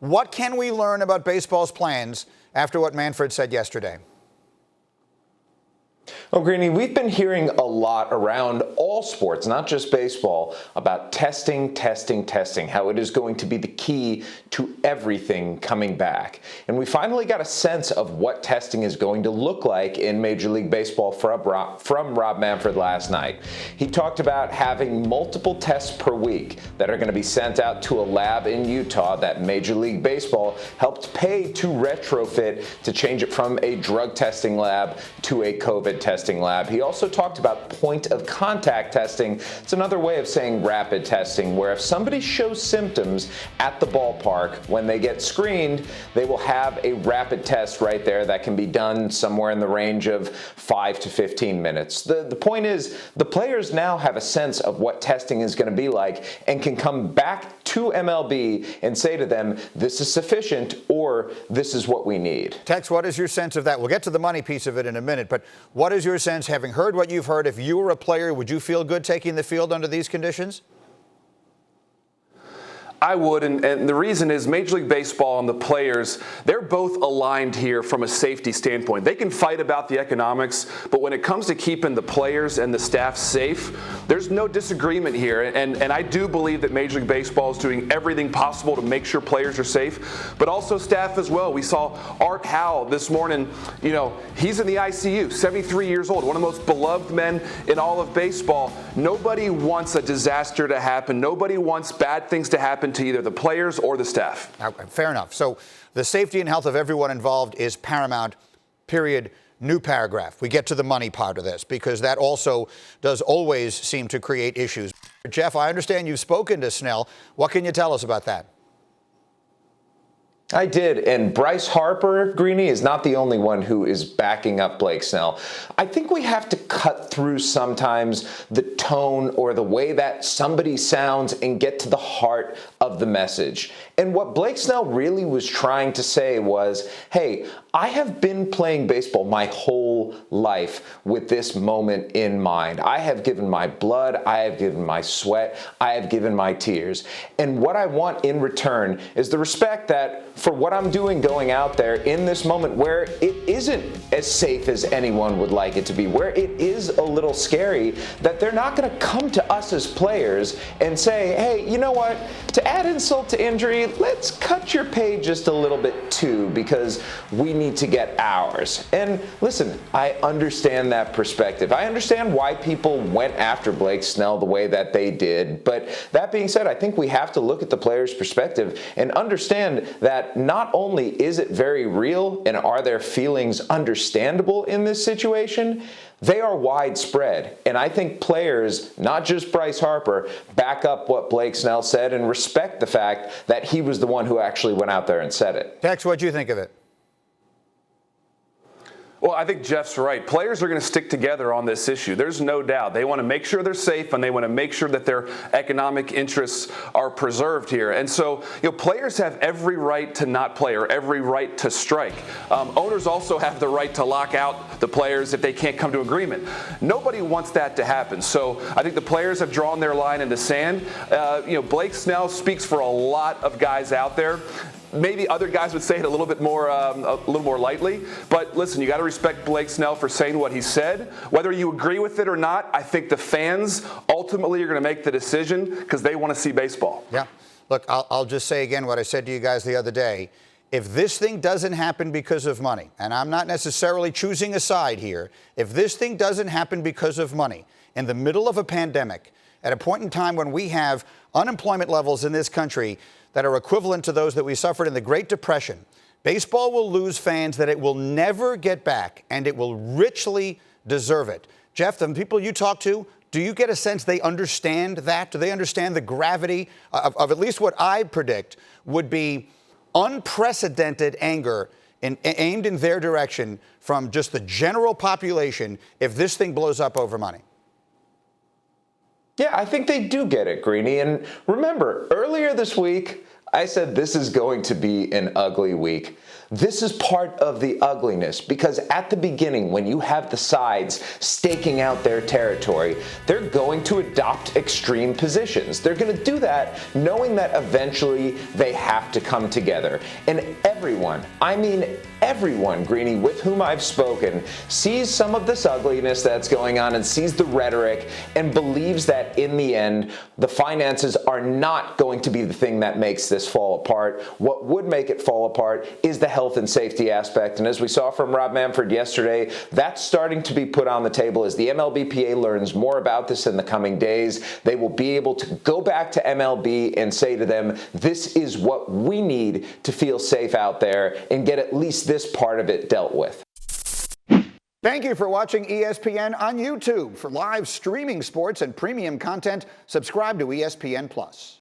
What can we learn about baseball's plans after what Manfred said yesterday? Well, Greeny, we've been hearing a lot around all sports, not just baseball, about testing, how it is going to be the key to everything coming back. And we finally got a sense of what testing is going to look like in Major League Baseball from Rob Manfred last night. He talked about having multiple tests per week that are going to be sent out to a lab in Utah that Major League Baseball helped pay to retrofit to change it from a drug testing lab to a COVID testing lab. He also talked about point of contact testing. It's another way of saying rapid testing, where if somebody shows symptoms at the ballpark when they get screened, they will have a rapid test right there that can be done somewhere in the range of 5 to 15 minutes. The point is, the players now have a sense of what testing is going to be like and can come back to MLB and say to them, this is sufficient or this is what we need. Tex, what is your sense of that? We'll get to the money piece of it in a minute, but what is your sense, having heard what you've heard, if you were a player, would you feel good taking the field under these conditions? I would, and the reason is Major League Baseball and the players, they're both aligned here from a safety standpoint. They can fight about the economics, but when it comes to keeping the players and the staff safe, there's no disagreement here. And I do believe that Major League Baseball is doing everything possible to make sure players are safe, but also staff as well. We saw Art Howell this morning. You know, he's in the ICU, 73 years old, one of the most beloved men in all of baseball. Nobody wants a disaster to happen. Nobody wants bad things to happen to either the players or the staff. Fair enough. So the safety and health of everyone involved is paramount, period. New paragraph. We get to the money part of this because that also does always seem to create issues. Jeff, I understand you've spoken to Snell. What can you tell us about that? I did, and Bryce Harper, Greeny, is not the only one who is backing up Blake Snell. I think we have to cut through sometimes the tone or the way that somebody sounds and get to the heart of the message. And what Blake Snell really was trying to say was, hey, I have been playing baseball my whole life with this moment in mind. I have given my blood, I have given my sweat, I have given my tears. And what I want in return is the respect that for what I'm doing going out there in this moment where it isn't as safe as anyone would like it to be, where it is a little scary, that they're not going to come to us as players and say, hey, you know what, to add insult to injury, let's cut your pay just a little bit too because we need to get ours. And listen, I understand that perspective. I understand why people went after Blake Snell the way that they did. But that being said, I think we have to look at the player's perspective and understand that not only is it very real and are their feelings understandable in this situation, they are widespread. And I think players, not just Bryce Harper, back up what Blake Snell said and respect the fact that he was the one who actually went out there and said it. Tex, what do you think of it? Well, I think Jeff's right. Players are going to stick together on this issue. There's no doubt. They want to make sure they're safe, and they want to make sure that their economic interests are preserved here. And so, players have every right to not play or every right to strike. Owners also have the right to lock out the players if they can't come to agreement. Nobody wants that to happen. So I think the players have drawn their line in the sand. Blake Snell speaks for a lot of guys out there. Maybe other guys would say it a little more lightly. But listen, you got to respect Blake Snell for saying what he said. Whether you agree with it or not, I think the fans ultimately are going to make the decision because they want to see baseball. Yeah. Look, I'll just say again what I said to you guys the other day. If this thing doesn't happen because of money, and I'm not necessarily choosing a side here, if this thing doesn't happen because of money in the middle of a pandemic, at a point in time when we have unemployment levels in this country that are equivalent to those that we suffered in the Great Depression, baseball will lose fans that it will never get back, and it will richly deserve it. Jeff, the people you talk to, do you get a sense they understand that? Do they understand the gravity of at least what I predict would be unprecedented anger aimed in their direction from just the general population if this thing blows up over money? Yeah, I think they do get it, Greeny. And remember, earlier this week, I said this is going to be an ugly week. This is part of the ugliness, because at the beginning, when you have the sides staking out their territory, they're going to adopt extreme positions. They're going to do that knowing that eventually they have to come together. And everyone, I mean everyone, Greeny, with whom I've spoken, sees some of this ugliness that's going on and sees the rhetoric and believes that in the end, the finances are not going to be the thing that makes this fall apart. What would make it fall apart is the health and safety aspect. And as we saw from Rob Manfred yesterday, that's starting to be put on the table as the MLBPA learns more about this in the coming days. They will be able to go back to MLB and say to them, this is what we need to feel safe out there, and get at least this part of it dealt with. Thank you for watching ESPN on YouTube. For live streaming sports and premium content, subscribe to ESPN+.